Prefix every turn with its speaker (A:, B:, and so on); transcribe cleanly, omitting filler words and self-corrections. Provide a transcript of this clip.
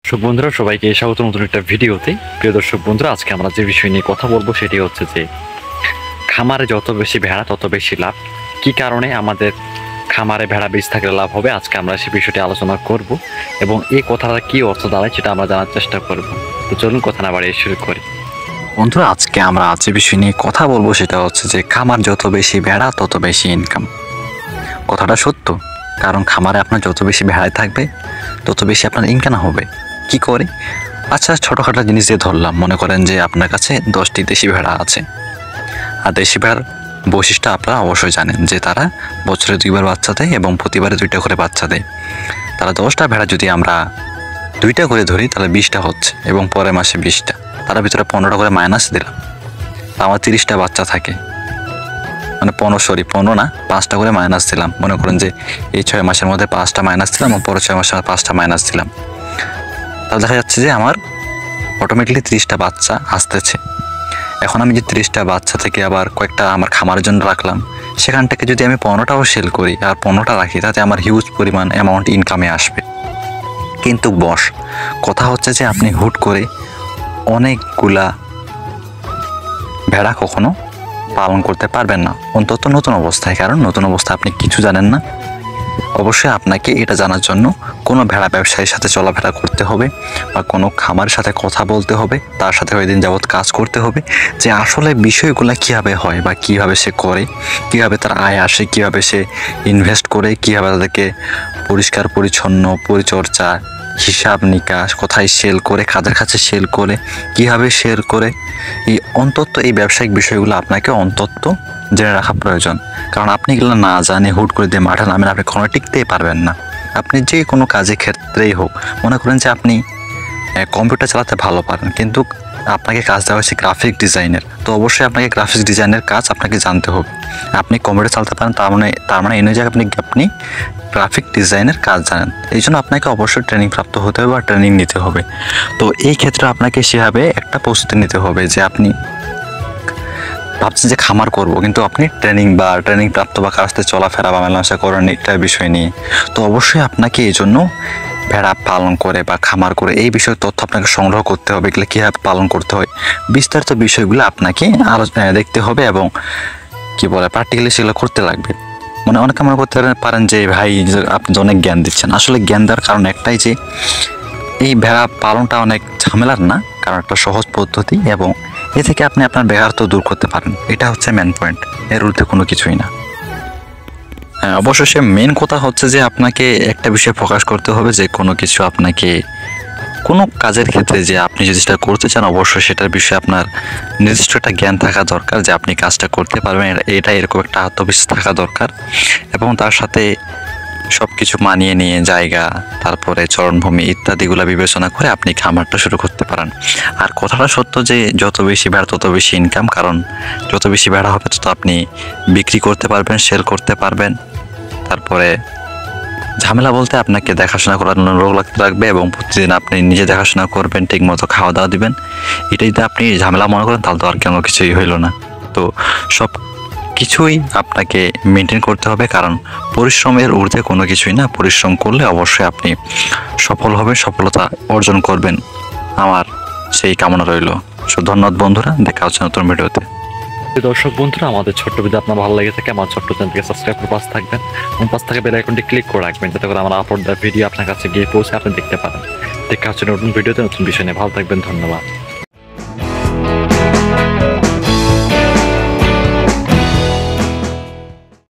A: দর্শক বন্ধুরা সবাইকে স্বাগত নতুন একটা ভিডিওতে। প্রিয় দর্শক বন্ধুরা, আজকে আমরা যে বিষয় নিয়ে কথা বলবো সেটি হচ্ছে যে খামারে যত বেশি ভেড়া তত বেশি লাভ। কি কারণে আমাদের খামারে ভেড়া বেশি থাকলে লাভ হবে, আজকে আমরা সেই বিষয়টি আলোচনা করব এবং এই কথাটা কি অর্থ দাঁড়ায় সেটা আমরা জানার চেষ্টা করব। তো চলুন কথা না বাড়িয়ে শুরু করি।
B: বন্ধুরা, আজকে আমরা যে বিষয় নিয়ে কথা বলবো সেটা হচ্ছে যে খামার যত বেশি ভেড়া তত বেশি ইনকাম। কথাটা সত্য, কারণ খামারে আপনার যত বেশি ভেড়ায় থাকবে তত বেশি আপনার ইনকাম হবে। কি করে? আচ্ছা, ছোটোখাটো জিনিস দিয়ে ধরলাম, মনে করেন যে আপনার কাছে 10টি দেশি ভেড়া আছে। আর দেশি ভেড়ার বৈশিষ্ট্য আপনারা অবশ্যই জানেন যে তারা বছরে 2বার বাচ্চা দেয় এবং প্রতিবারে 2টা করে বাচ্চা দেয়। তারা 10টা ভেড়া যদি আমরা 2টা করে ধরি তাহলে 20টা হচ্ছে এবং পরের মাসে 20টা, তার ভিতরে 15টা করে মাইনাস দিলাম, আমার 30টা বাচ্চা থাকে। মানে 15 না, 5টা করে মাইনাস দিলাম। মনে করেন যে এই 6 মাসের মধ্যে 5টা মাইনাস দিলাম এবং পরের 6 মাসে 5টা মাইনাস দিলাম, তাহলে দেখা যাচ্ছে যে আমার অটোমেটিকলি 30টা বাচ্চা আসতেছে। এখন আমি যে 30টা বাচ্চা থেকে আবার কয়েকটা আমার খামারের জন্য রাখলাম, সেখান থেকে যদি আমি 15টাও সেল করি আর 15টা রাখি, তাতে আমার হিউজ পরিমাণ অ্যামাউন্ট ইনকামে আসবে। কিন্তু কথা হচ্ছে যে আপনি হুট করে অনেকগুলা ভেড়া কখনো পালন করতে পারবেন না, অন্তত নতুন অবস্থায়। কারণ নতুন অবস্থায় আপনি কিছু জানেন না। অবশ্যই আপনাকে এটা জানার জন্য কোনো ভেড়া ব্যবসায়ীর সাথে চলাফেরা করতে হবে বা কোনো খামারের সাথে কথা বলতে হবে, তার সাথে ওই দিন যাবৎ কাজ করতে হবে যে আসলে বিষয়গুলো কীভাবে হয় বা কীভাবে সে করে, কীভাবে তার আয় আসে, কীভাবে সে ইনভেস্ট করে, কীভাবে তাদেরকে পরিষ্কার পরিচ্ছন্ন পরিচর্যা, হিসাব নিকাশ, কোথায় সেল করে, কাদের কাছে সেল করে, কীভাবে সেল করে, অন্তত এই ব্যবসায়িক বিষয়গুলো আপনাকে অন্তত জেনে রাখা প্রয়োজন। কারণ আপনি এগুলো না জানে হুট করে দিয়ে মাঠে নামেন, আপনি কখনো টিকতেই পারবেন না। আপনি যে কোনো কাজের ক্ষেত্রেই হোক, মনে করেন যে আপনি কম্পিউটার চালাতে ভালো পারেন, কিন্তু আপনাকে কাজ দেওয়া হচ্ছে গ্রাফিক ডিজাইনের, তো অবশ্যই আপনাকে গ্রাফিক ডিজাইনের কাজ আপনাকে জানতে হবে। আপনি কম্পিউটার চালাতে পারেন, তার মানে এই নয় যে আপনি গ্রাফিক ডিজাইনের কাজ জানেন। এই জন্য আপনাকে অবশ্যই ট্রেনিং প্রাপ্ত হতে হবে বা ট্রেনিং নিতে হবে। তো এই ক্ষেত্রে আপনাকে সেভাবে একটা প্রস্তুতি নিতে হবে যে আপনি ভাবছেন যে খামার করব, কিন্তু আপনি ট্রেনিং প্রাপ্ত বা কার সাথে চলাফেরা বা মেলামেশা করেন এটার বিষয় নিয়ে। তো অবশ্যই আপনাকে এই জন্য ভেড়া পালন করে বা খামার করে এই বিষয়ে তথ্য আপনাকে সংগ্রহ করতে হবে। এগুলো কীভাবে পালন করতে হয়, বিস্তারিত বিষয়গুলো আপনাকে আরও দেখতে হবে এবং প্র্যাকটিক্যালি সেগুলো করতে লাগবে। অনেকে মনে করতে পারেন যে ভাই আপনি অনেক জ্ঞান দিচ্ছেন। আসলে জ্ঞান দেওয়ার কারণ একটাই যে এই ভেড়া পালনটা অনেক ঝামেলার না, কারণ একটা সহজ পদ্ধতি এবং এ থেকে আপনি আপনার বেকারত্ব দূর করতে পারেন। এটা হচ্ছে মেন পয়েন্ট, এর উল্টে কোনো কিছুই না। অবশ্যই মেন কথা হচ্ছে যে আপনাকে একটা বিষয়ে ফোকাস করতে হবে যে কোনো কাজের ক্ষেত্রে যে আপনি যদি সেটা করতে চান, অবশ্যই সেটার বিষয়ে আপনার নির্দিষ্ট একটা জ্ঞান থাকা দরকার যে আপনি কাজটা করতে পারবেন, এটা এরকম একটা আত্মবিশ্বাস থাকা দরকার। এবং তার সাথে সব কিছু মানিয়ে নিয়ে জায়গা, তারপরে চরণভূমি ইত্যাদিগুলো বিবেচনা করে আপনি খামারটা শুরু করতে পারেন। আর কথাটা সত্য যে যত বেশি ভেড়া তত বেশি ইনকাম, কারণ যত বেশি ভেড়া হবে তত আপনি বিক্রি করতে পারবেন, সেল করতে পারবেন। তারপরে ঝামেলা বলতে আপনাকে দেখাশোনা করার লোক লাগতে লাগবে এবং প্রতিদিন আপনি নিজে দেখাশোনা করবেন, ঠিক মতো খাওয়া দাওয়া দিবেন। এটা যদি আপনি ঝামেলা মনে করেন তাহলে তো আর কোনো কিছুই হইল না। তো সব কিছুই আপনাকে মেনটেন করতে হবে, কারণ পরিশ্রমের ঊর্ধ্বে কোনো কিছুই না। পরিশ্রম করলে অবশ্যই আপনি সফল হবেন, সফলতা অর্জন করবেন, আমার সেই কামনা রইল। ধন্যবাদ বন্ধুরা, দেখা হচ্ছে নতুন ভিডিওতে।
A: দর্শক বন্ধুরা, আমাদের ছোট্ট ভিডিও আপনার ভালো লেগে থাকে আমার ছোট্ট চ্যানেলকে সাবস্ক্রাইব করে পাশে থাকবেন এবং পাশে থাকা বেল আইকনটি ক্লিক করে রাখবেন, যাতে করে আমরা আপলোড ভিডিও আপনার কাছে গিয়ে পৌঁছে আপনি দেখতে পারেন। দেখা হচ্ছে নতুন ভিডিওতে নতুন বিষয় নিয়ে। ভালো থাকবেন, ধন্যবাদ।